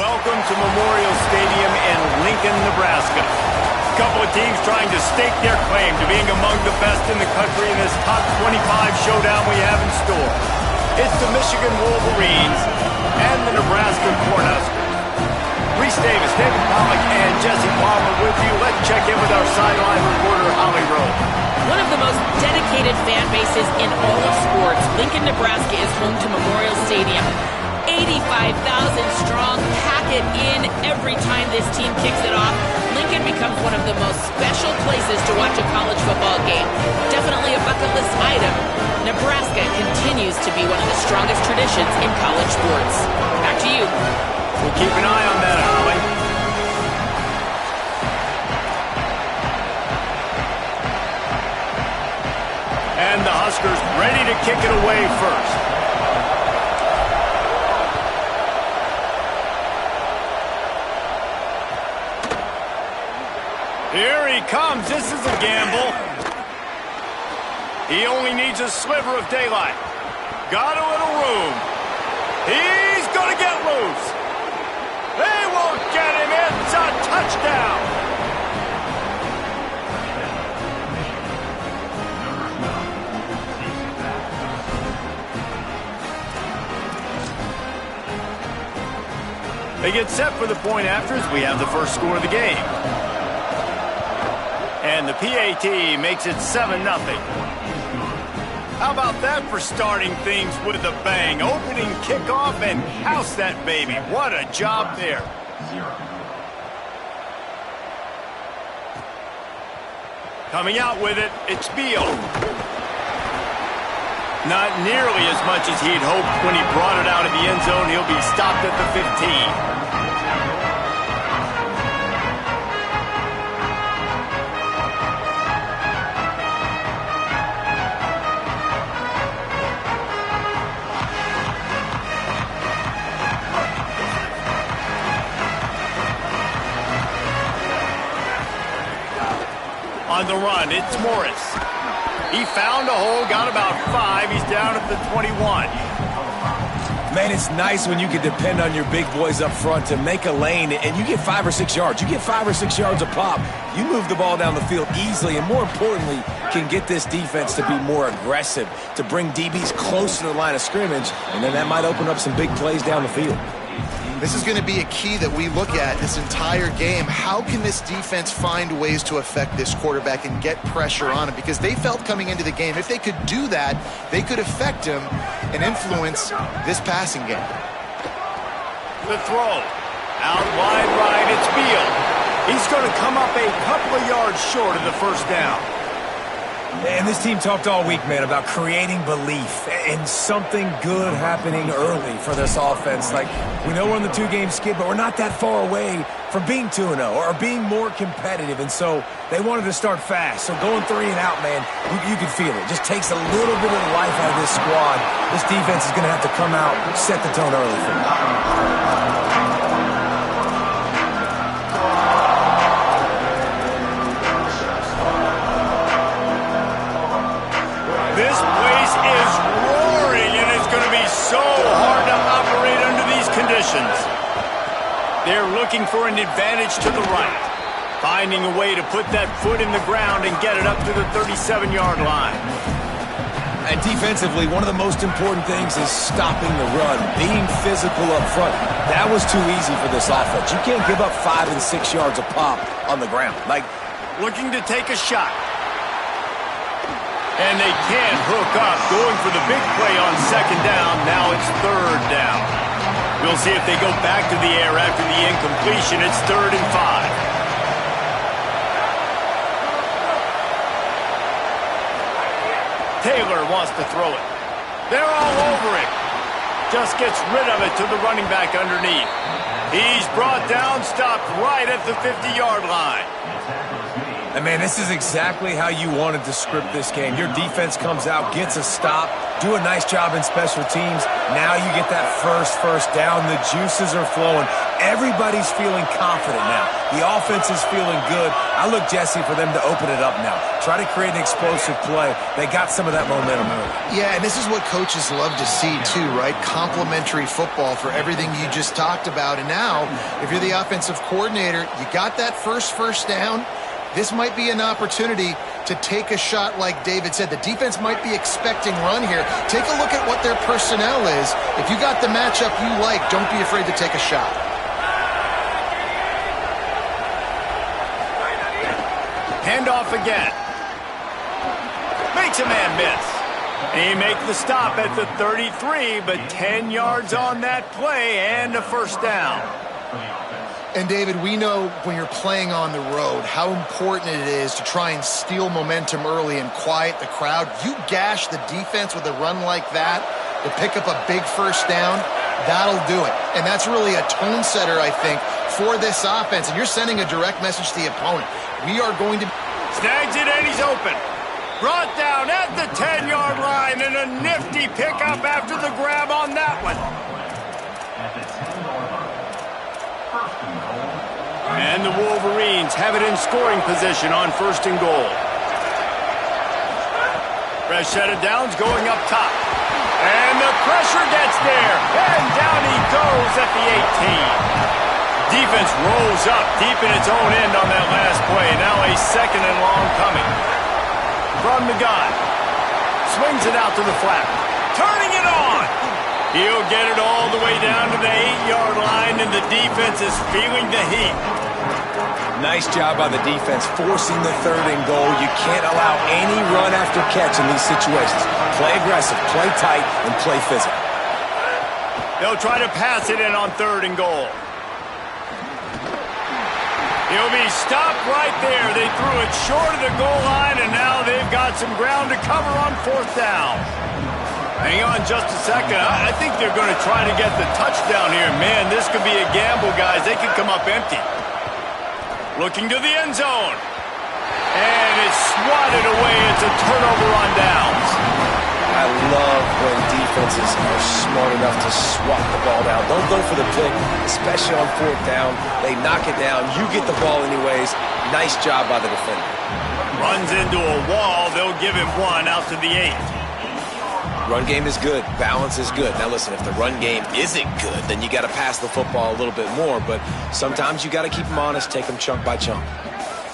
Welcome to Memorial Stadium in Lincoln, Nebraska. A couple of teams trying to stake their claim to being among the best in the country in this top 25 showdown we have in store. It's the Michigan Wolverines and the Nebraska Cornhuskers. Reese Davis, David Pollack, and Jesse Palmer with you. Let's check in with our sideline reporter, Holly Rowe. One of the most dedicated fan bases in all of sports, Lincoln, Nebraska is home to Memorial Stadium. 85,000 strong, pack it in every time this team kicks it off. Lincoln becomes one of the most special places to watch a college football game. Definitely a bucket list item. Nebraska continues to be one of the strongest traditions in college sports. Back to you. We'll keep an eye on that, Holly. And the Huskers ready to kick it away first. Here he comes. This is a gamble. He only needs a sliver of daylight. Got a little room. He's going to get loose. They won't get him. It's a touchdown. They get set for the point afters. We have the first score of the game. And the PAT makes it 7-0. How about that for starting things with a bang? Opening kickoff and house that baby. What a job there. Coming out with it, it's Beal. Not nearly as much as he'd hoped when he brought it out of the end zone. He'll be stopped at the 15. On the run, it's Morris. He found a hole, got about 5. He's down at the 21. Man, it's nice when you can depend on your big boys up front to make a lane, and you get 5 or 6 yards. You get 5 or 6 yards a pop. You move the ball down the field easily, and more importantly, can get this defense to be more aggressive, to bring DBs close to the line of scrimmage, and then that might open up some big plays down the field. This is going to be a key that we look at this entire game. How can this defense find ways to affect this quarterback and get pressure on him? Because they felt coming into the game, if they could do that, they could affect him and influence this passing game. The throw. Out wide right, it's Beal. He's going to come up a couple of yards short of the first down. And this team talked all week, man, about creating belief and something good happening early for this offense. Like, we know we're on the 2-game skid, but we're not that far away from being 2-0 or being more competitive. And so they wanted to start fast. So going 3 and out, man, you can feel it. Just takes a little bit of the life out of this squad. This defense is going to have to come out, set the tone early for them. This place is roaring, and it's going to be so hard to operate under these conditions. They're looking for an advantage to the right, finding a way to put that foot in the ground and get it up to the 37-yard line. And defensively, one of the most important things is stopping the run, being physical up front. That was too easy for this offense. You can't give up 5 and 6 yards a pop on the ground. Looking to take a shot. And they can't hook up, going for the big play on second down. Now it's third down. We'll see if they go back to the air after the incompletion. It's 3rd and 5. Taylor wants to throw it. They're all over it. Just gets rid of it to the running back underneath. He's brought down, stopped right at the 50-yard line. And, man, this is exactly how you wanted to script this game. Your defense comes out, gets a stop, do a nice job in special teams. Now you get that first down. The juices are flowing. Everybody's feeling confident now. The offense is feeling good. I look, Jesse, for them to open it up now. Try to create an explosive play. They got some of that momentum early. Yeah, and this is what coaches love to see, too, right? Complementary football for everything you just talked about. And now, if you're the offensive coordinator, you got that first down. This might be an opportunity to take a shot like David said. The defense might be expecting run here. Take a look at what their personnel is. If you got the matchup you like, don't be afraid to take a shot. Handoff again. Makes a man miss. He makes the stop at the 33, but 10 yards on that play and a first down. And, David, we know when you're playing on the road how important it is to try and steal momentum early and quiet the crowd. You gash the defense with a run like that to pick up a big first down, that'll do it. And that's really a tone setter, I think, for this offense. And you're sending a direct message to the opponent. We are going to... Snags it and he's open. Brought down at the 10-yard line and a nifty pickup after the grab on that one. And the Wolverines have it in scoring position on 1st and goal. Fresh set of downs going up top. And the pressure gets there. And down he goes at the 18. Defense rolls up deep in its own end on that last play. Now a 2nd and long coming. From the gun. Swings it out to the flat. Turning it on. He'll get it all the way down to the 8-yard line, and the defense is feeling the heat. Nice job by the defense forcing the 3rd and goal. You can't allow any run after catch in these situations. Play aggressive, play tight, and play physical. They'll try to pass it in on 3rd and goal. He'll be stopped right there. They threw it short of the goal line, and now they've got some ground to cover on 4th down. Hang on just a second. I think they're going to try to get the touchdown here. Man, this could be a gamble, guys. They could come up empty. Looking to the end zone. And it's swatted away. It's a turnover on downs. I love when defenses are smart enough to swat the ball down. Don't go for the pick, especially on 4th down. They knock it down. You get the ball anyways. Nice job by the defender. Runs into a wall. They'll give him one out to the 8. Run game is good. Balance is good. Now, listen, if the run game isn't good, then you got to pass the football a little bit more. But sometimes you got to keep them honest, take them chunk by chunk.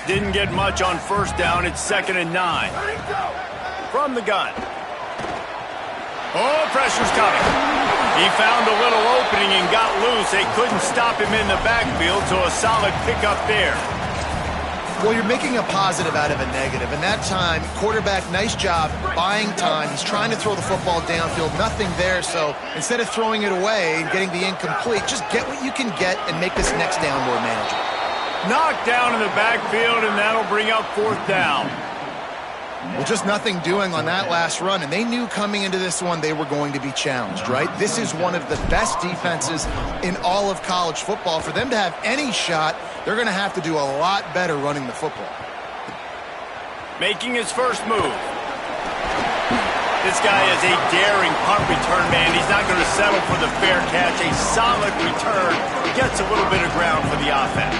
Didn't get much on 1st down. It's 2nd and 9. From the gun. Oh, pressure's coming. He found a little opening and got loose. They couldn't stop him in the backfield, so a solid pickup there. Well, you're making a positive out of a negative. And that time, quarterback, nice job buying time. He's trying to throw the football downfield. Nothing there. So instead of throwing it away and getting the incomplete, just get what you can get and make this next down more manageable. Knocked down in the backfield, and that'll bring up 4th down. Well, just nothing doing on that last run. And they knew coming into this one they were going to be challenged, right? This is one of the best defenses in all of college football. For them to have any shot, they're going to have to do a lot better running the football. Making his first move. This guy is a daring punt return man. He's not going to settle for the fair catch. A solid return gets a little bit of ground for the offense.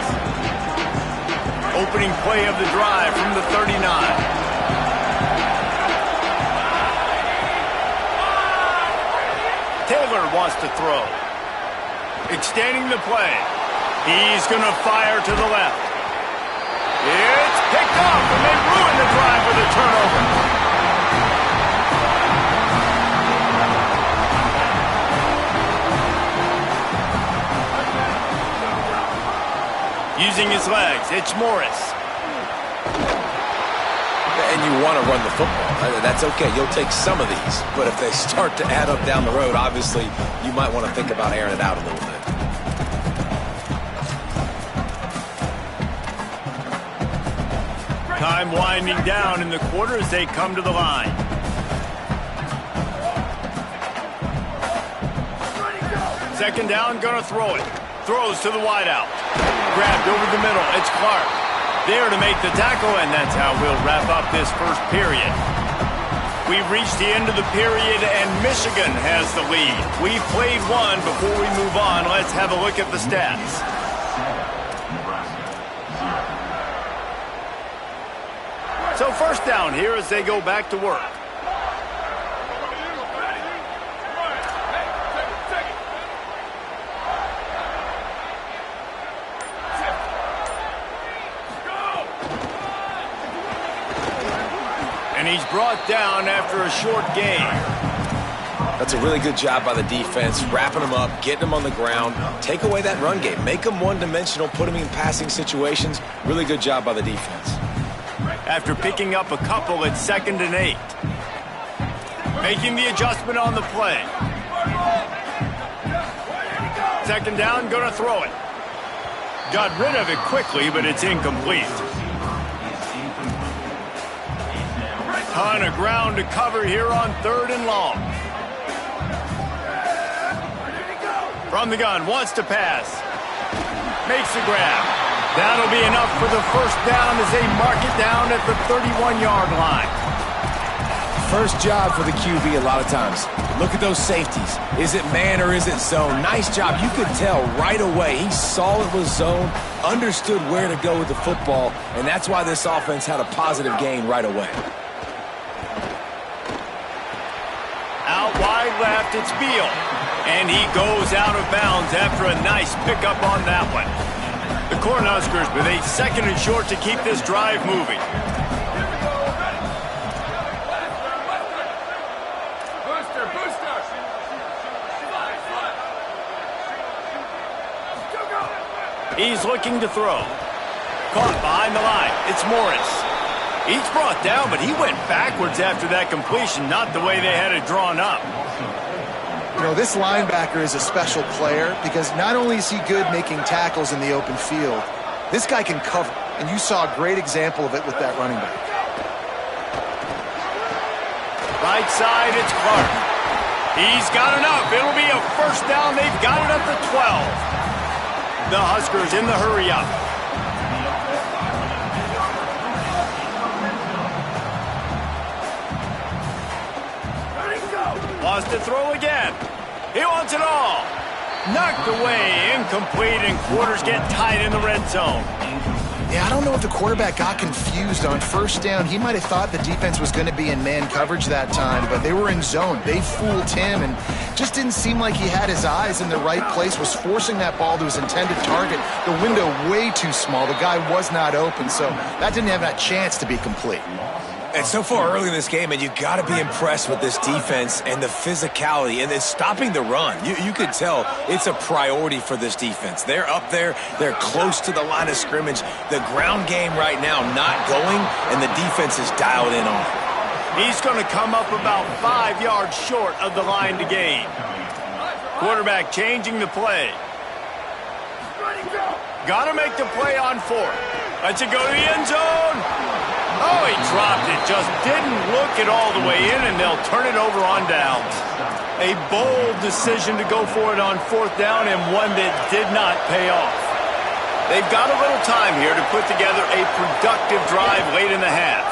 Opening play of the drive from the 39. Taylor wants to throw. Extending the play. He's going to fire to the left. It's picked off, and they ruin the drive with a turnover. Using his legs, it's Morris. And you want to run the football. That's okay. You'll take some of these. But if they start to add up down the road, obviously, you might want to think about airing it out a little bit. Time winding down in the quarter as they come to the line. Second down, gonna throw it. Throws to the wideout. Grabbed over the middle. It's Clark. there to make the tackle, and that's how we'll wrap up this first period. We've reached the end of the period, and Michigan has the lead. We've played one. Before we move on, let's have a look at the stats. So first down here as they go back to work. And he's brought down after a short gain. That's a really good job by the defense, wrapping them up, getting them on the ground. Take away that run game. Make them one-dimensional, put them in passing situations. Really good job by the defense. After picking up a couple at 2nd and 8. Making the adjustment on the play. 2nd down, gonna throw it. Got rid of it quickly, but it's incomplete. Ton of ground to cover here on 3rd and long. From the gun, wants to pass. Makes the grab. That'll be enough for the first down as they mark it down at the 31-yard line. First job for the QB a lot of times. Look at those safeties. Is it man or is it zone? Nice job. You could tell right away. He saw it was zone, understood where to go with the football, and that's why this offense had a positive gain right away. Out wide left, it's Beal. And he goes out of bounds after a nice pickup on that one. The Cornhuskers with a 2nd and short to keep this drive moving. He's looking to throw. Caught behind the line. It's Morris. He's brought down, but he went backwards after that completion, not the way they had it drawn up. You know, this linebacker is a special player because not only is he good making tackles in the open field, this guy can cover, and you saw a great example of it with that running back. Right side, it's Clark. He's got enough. It'll be a first down. They've got it at the 12. The Huskers in the hurry up. Wants to throw again. He wants it all. Knocked away, incomplete, and quarters get tight in the red zone. Yeah, I don't know if the quarterback got confused on first down. He might have thought the defense was going to be in man coverage that time, but they were in zone. They fooled him and just didn't seem like he had his eyes in the right place, was forcing that ball to his intended target. The window way too small. The guy was not open, so that didn't have that chance to be complete. And so far early in this game, and you got to be impressed with this defense and the physicality and then stopping the run. You could tell it's a priority for this defense. They're up there. They're close to the line of scrimmage. The ground game right now not going, and the defense is dialed in on it. He's going to come up about 5 yards short of the line to gain. Quarterback changing the play. Got to make the play on 4th. Lets it go to the end zone. Oh, he dropped it. Just didn't look it all the way in, and they'll turn it over on downs. A bold decision to go for it on 4th down, and one that did not pay off. They've got a little time here to put together a productive drive late in the half.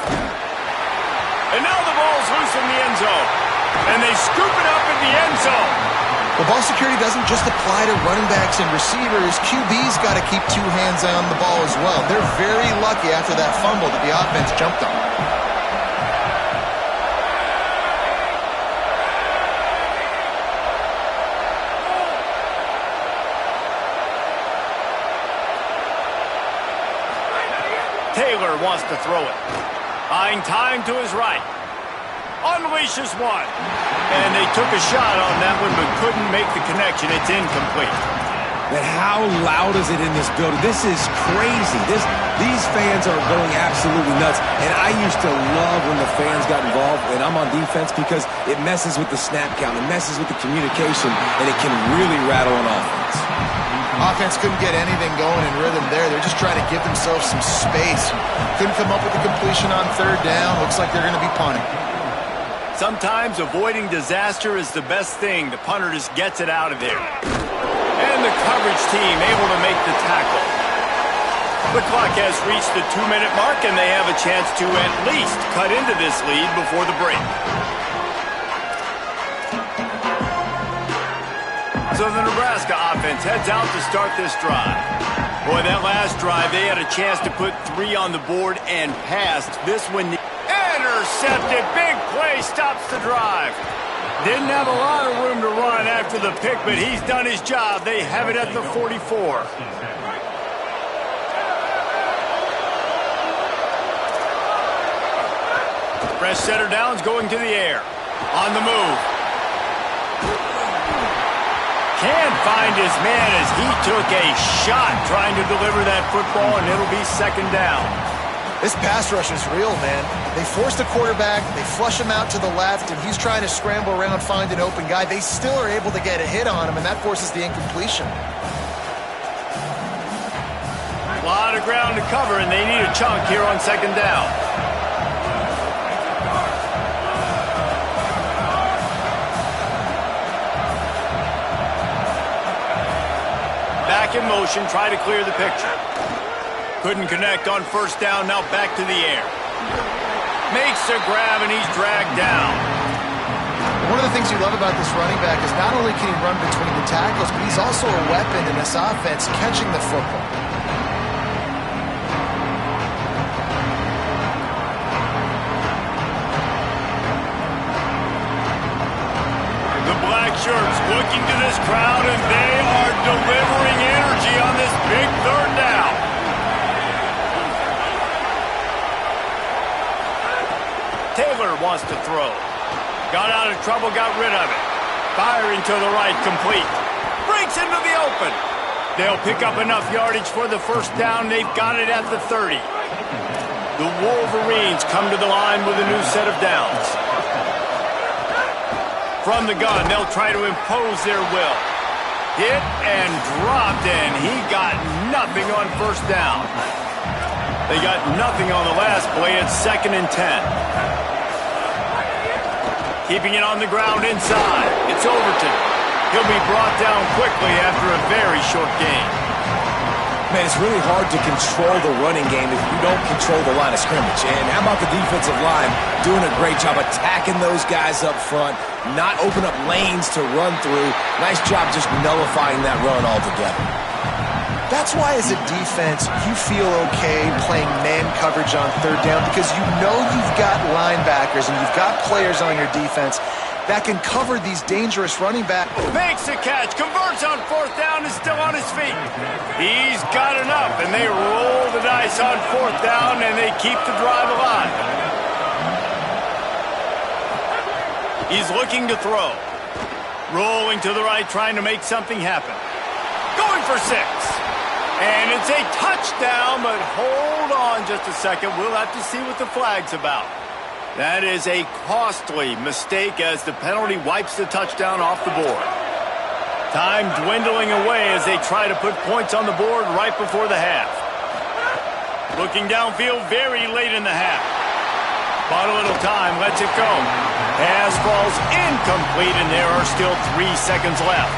And now the ball's loose in the end zone. And they scoop it up in the end zone. Well, ball security doesn't just apply to running backs and receivers. QB's got to keep 2 hands on the ball as well. They're very lucky after that fumble that the offense jumped on. Taylor wants to throw it. Buying time to his right. Unleashes one. And they took a shot on that one but couldn't make the connection. It's incomplete. And how loud is it in this building? This is crazy. These fans are going absolutely nuts. And I used to love when the fans got involved, and I'm on defense because it messes with the snap count. It messes with the communication, and it can really rattle an offense. Offense couldn't get anything going in rhythm there. They're just trying to give themselves some space. Couldn't come up with a completion on 3rd down. Looks like they're going to be punting. Sometimes avoiding disaster is the best thing. The punter just gets it out of there. And the coverage team able to make the tackle. The clock has reached the 2-minute mark, and they have a chance to at least cut into this lead before the break. So the Nebraska offense heads out to start this drive. Boy, that last drive, they had a chance to put 3 on the board and passed. This one intercepted. Big play stops the drive. Didn't have a lot of room to run after the pick, but he's done his job. They have it at the 44. Fresh setter downs going to the air. On the move. Can't find his man as he took a shot trying to deliver that football, and it'll be second down. This pass rush is real, man. They force the quarterback, they flush him out to the left, and he's trying to scramble around, find an open guy. They still are able to get a hit on him, and that forces the incompletion. A lot of ground to cover, and they need a chunk here on second down. Back in motion, try to clear the picture. Couldn't connect on first down, now back to the air. Makes a grab, and he's dragged down. One of the things you love about this running back is not only can he run between the tackles, but he's also a weapon in this offense catching the football. The black shirts looking to this crowd, and they are delivering energy on this big third down. Taylor wants to throw. Got out of trouble, got rid of it. Firing to the right, complete. Breaks into the open. They'll pick up enough yardage for the first down. They've got it at the 30. The Wolverines come to the line with a new set of downs. From the gun, they'll try to impose their will. Hit and dropped, and he got nothing on first down. They got nothing on the last play. It's 2nd and 10. Keeping it on the ground inside. It's Overton. He'll be brought down quickly after a very short game. Man, it's really hard to control the running game if you don't control the line of scrimmage. And how about the defensive line doing a great job attacking those guys up front, not open up lanes to run through. Nice job just nullifying that run altogether. That's why as a defense, you feel okay playing man coverage on third down because you know you've got linebackers and you've got players on your defense that can cover these dangerous running backs. Makes a catch, converts on fourth down, is still on his feet. He's got enough, and they roll the dice on fourth down, and they keep the drive alive. He's looking to throw. Rolling to the right, trying to make something happen. Going for 6. And it's a touchdown, but hold on just a second. We'll have to see what the flag's about. That is a costly mistake as the penalty wipes the touchdown off the board. Time dwindling away as they try to put points on the board right before the half. Looking downfield very late in the half. Bought a little time, lets it go. Pass falls incomplete, and there are still 3 seconds left.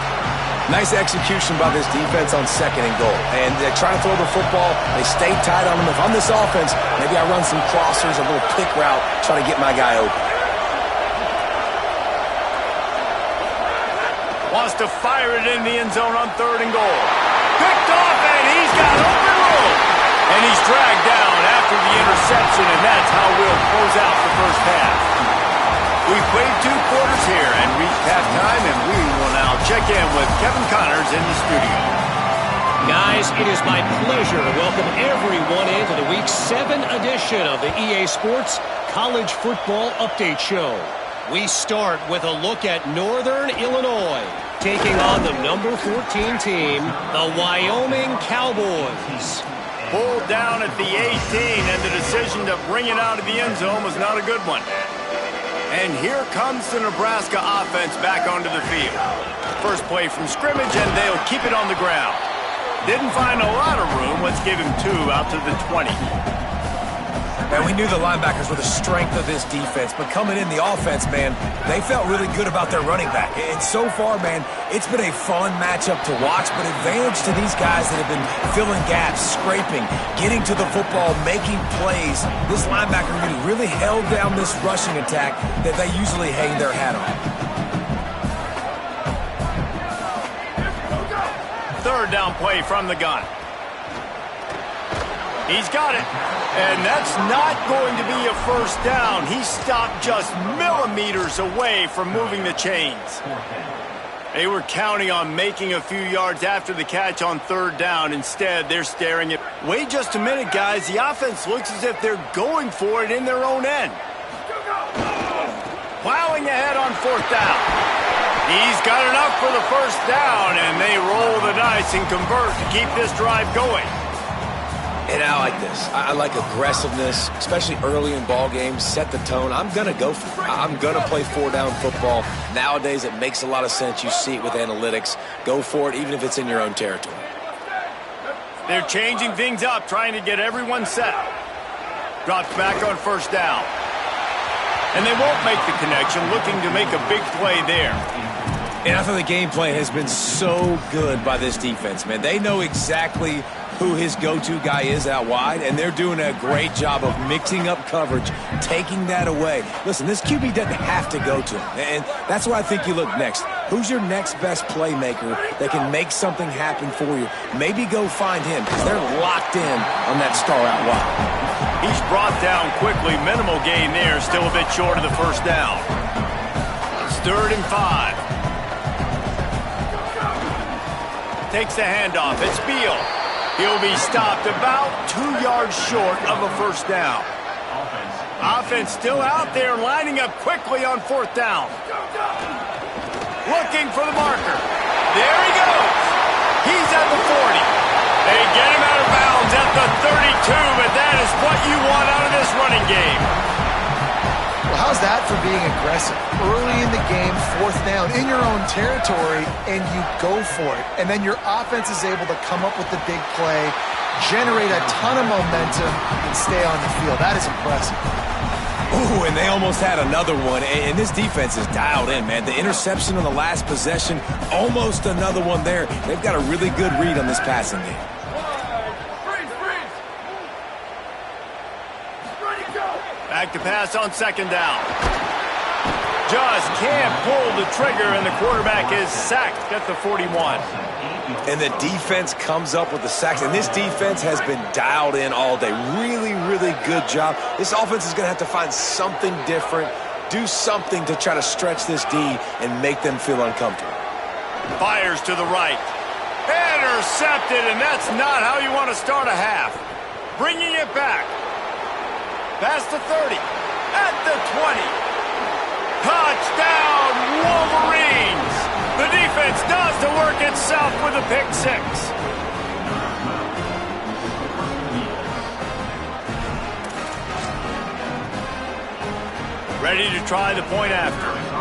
Nice execution by this defense on 2nd and goal. And they try to throw the football. They stay tight on them. If I'm this offense, maybe I run some crossers, a little pick route, try to get my guy open. Wants to fire it in the end zone on 3rd and goal. Picked off, and he's got open room. And he's dragged down after the interception, and that's how we'll close out the first half. We've played 2 quarters here and reached halftime, and we will now check in with Kevin Connors in the studio. Guys, it is my pleasure to welcome everyone into the Week 7 edition of the EA Sports College Football Update Show. We start with a look at Northern Illinois, taking on the number 14 team, the Wyoming Cowboys. Pulled down at the 18, and the decision to bring it out of the end zone was not a good one. And here comes the Nebraska offense back onto the field. First play from scrimmage, and they'll keep it on the ground. Didn't find a lot of room. Let's give him 2 out to the 20. And we knew the linebackers were the strength of this defense, but coming in the offense, man, they felt really good about their running back. And so far, man, it's been a fun matchup to watch, but advantage to these guys that have been filling gaps, scraping, getting to the football, making plays. This linebacker really held down this rushing attack that they usually hang their hat on. Third down play from the gun. He's got it. And that's not going to be a first down. He stopped just millimeters away from moving the chains. They were counting on making a few yards after the catch on third down. Instead, they're staring at... Wait just a minute, guys. The offense looks as if they're going for it in their own end. Plowing ahead on fourth down. He's got enough for the first down, and they roll the dice and convert to keep this drive going. And I like this. I like aggressiveness, especially early in ball games. Set the tone. I'm going to go for it. I'm going to play four-down football. Nowadays, it makes a lot of sense. You see it with analytics. Go for it, even if it's in your own territory. They're changing things up, trying to get everyone set. Drops back on first down. And they won't make the connection, looking to make a big play there. And I thought the game plan has been so good by this defense, man. They know exactly who his go-to guy is out wide, and they're doing a great job of mixing up coverage, taking that away. Listen, this QB doesn't have to go to him, and that's where I think you look next. Who's your next best playmaker that can make something happen for you? Maybe go find him, because they're locked in on that star out wide. He's brought down quickly. Minimal gain there, still a bit short of the first down. It's 3rd and 5. Takes the handoff. It's Beal. He'll be stopped about 2 yards short of a first down. Offense still out there, lining up quickly on fourth down. Looking for the marker. There he goes. He's at the 40. They get him out of bounds at the 32, but that is what you want out of this running game. Well, how's that for being aggressive? Early in the game, fourth down, in your own territory, and you go for it. And then your offense is able to come up with the big play, generate a ton of momentum, and stay on the field. That is impressive. Ooh, and they almost had another one, and this defense is dialed in, man. The interception on the last possession, almost another one there. They've got a really good read on this passing game. Back to pass on second down. Just can't pull the trigger, and the quarterback is sacked at the 41. And the defense comes up with the sacks, and this defense has been dialed in all day. Really, really good job. This offense is going to have to find something different, do something to try to stretch this D and make them feel uncomfortable. Fires to the right. Intercepted, and that's not how you want to start a half. Bringing it back. Past the 30. At the 20. Touchdown, Wolverines! The defense does the work itself with a pick six. Ready to try the point after.